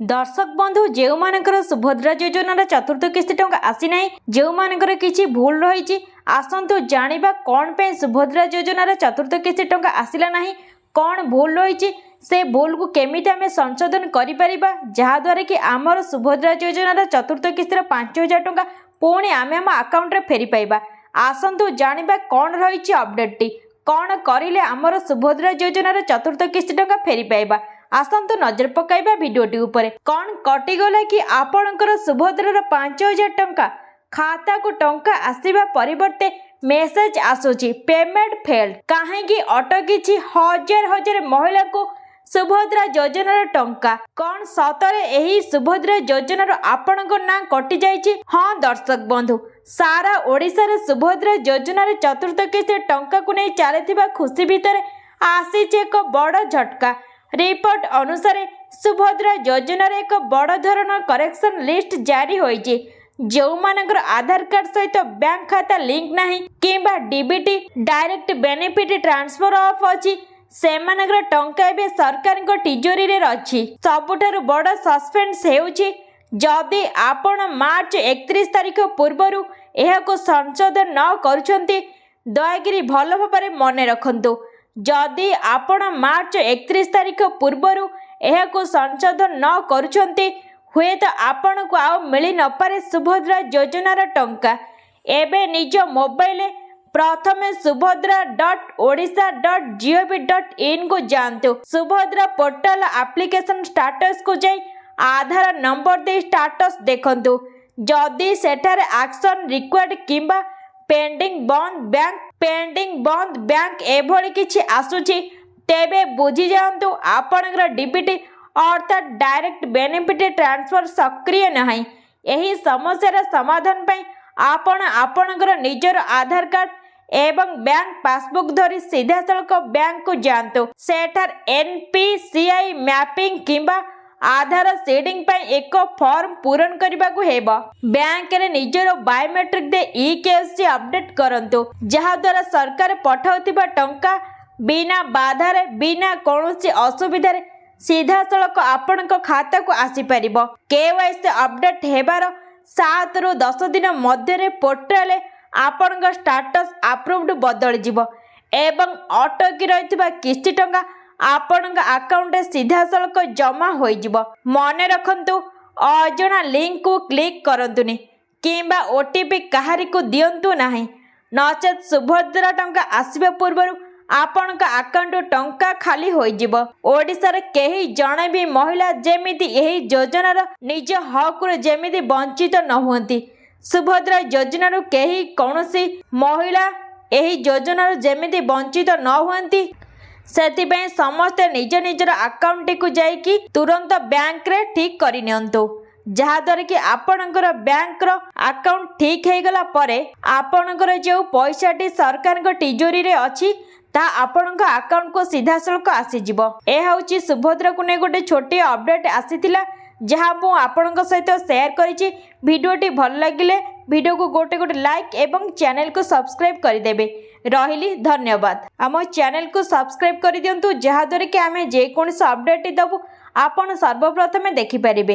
दर्शक बंधु जो मानकर सुभद्रा योजनार चतुर्थ किस्ती टंका आसी ना जो मानकर किसी भूल रही आसतु जाना कौन पे सुभद्रा योजनार चतुर्थ किस्ती टंका आसला ना कौन भूल रही से भूल को केमिति आमे संशोधन करिपरिबा जहाद्वारा कि आमर सुभद्रा योजनार चतुर्थ किस्तीर 5,000 टंका पुणी आमे आम अकाउंट रे फेरी पाइबा। आसतु जानिबा कौन रही अपडेट टी कौन करिले आमर सुभद्रा योजनार चतुर्थ किस्ती टंका फेरी पाइबा। आसतु नजर पकाइबा भिडियोटी उपरे कौन कटिगला कि आपणकर सुभद्रार 5,000 टंका खाता को टंका आसीबा परिवर्ते मेसेज आसुची पेमेंट फेल्ड काहेकि अटकी हजार हजार महिला को सुभद्रा योजनार टंका कौन सतरे एही सुभद्रा योजनार आपणकर ना कटि जाइछि। हाँ दर्शक बंधु सारा ओडिशार सुभद्रा योजनार चतुर्थ किस्ती टंका को नहीं चलथिबा खुशी भितर आसीछि एक बड़ झटका। रिपोर्ट अनुसार सुभद्रा योजनार एक बड़ धरण करेक्शन लिस्ट जारी होइछि जो मानकर आधार कार्ड सहित बैंक खाता लिंक नहीं किंबा DBT direct benefit transfer off अछि सेमानकर टंका एबे सरकार को तिजोरी रे अछि। सबुठारु बड़ सस्पेंस हेउछि जदि आपण मार्च 31 तारिख पूर्वरु एहाको संशोधन न करूछंती दयागिरी भल भाबरे मने रखंतु जदि आपण मार्च 31 तारिख पूर्वरु एहाको संशोधन न करूछंती हुए तो आपण को आउ मिली न पारे सुभद्रा योजनार टंका। एबे निज मोबाइल प्रथमे subhadra.odisha.gov.in को जानतु सुभद्रा पोर्टल एप्लिकेशन स्टाटस को जाई आधार नंबर दे स्टाटस देखंतु जदि सेठारे एक्शन रिक्वायर्ड किंबा पेंडिंग बंद बैंक एभली किछि आसुछि तेबे बुझी जांतु आपनकर डीबीटी अर्थात डायरेक्ट बेनिफिट ट्रांसफर सक्रिय नहीं। एही समस्यार समाधान पई आपण आपनकर निजर आधार कार्ड एवं बैंक पासबुक धरी सीधा सड़क बैंक को जानतु सेठार एनपीसीआई मैपिंग किंबा आधार सीडिंग पर एक फॉर्म पूरण करने को हेबा। बैंक रे निजर बायोमेट्रिक दे ईकेएससी अपडेट करंतु जहा द्वारा सरकार पठाउतिबा टंका बिना बाधारे बिना कोनोसी असुविधारे सीधा सड़क आपण खाता को आसी परिबो। केवाईसी अपडेट हेबार 7 रु 10 दिन मध्य पोर्टल आपण स्टाटस अप्रूव्ड बदल जिवो एवं अटकी रहितबा किस्ती टंका आपण अकाउंट सीधा सड़क जमा होई जिवो। मने रखंतु अजणा लिंक को क्लिक करंतुनी किंबा ओटीपी कहारी को दियंतु नाही नचेत सुभद्रा टंका आसीबा पूर्वरु आपण अकाउंट टंका खाली होई जिवो। ओडिशार केही जणे भी महिला जेमिति एही योजनार निज हक रे जेमिति वंचित न हुंती सुभद्रा योजनार केही कौनसी महिला एही योजनार जेमिति वंचित न हुंती सेतिबे समस्ते निज निजर अकाउंट को जाइकी तुरंत बैंक रे ठीक करि नियंतु जहाद्वारा कि आपणकर बैंक रो अकाउंट ठीक हो गला परे आपणकर जो पैसाटी सरकार को तिजोरी रे अछि ता आपणक अकाउंट को सीधा सड़क आसी जिवो। ए होची सुभद्रा को ने गोटे छोटी अपडेट आसीथिला जहाँ मु आपणक सहित शेयर करिछि। वीडियोटी भल लागिले वीडियो को गोटे गोटे लाइक एवं चैनल को सब्सक्राइब करदेबे। रहिली धन्यवाद। आम चैनल को सब्सक्राइब कर दियंतु जहाद्वारा कि आमे जे कोनस अपडेट दबु आपण सर्वप्रथमे देखि परिबे।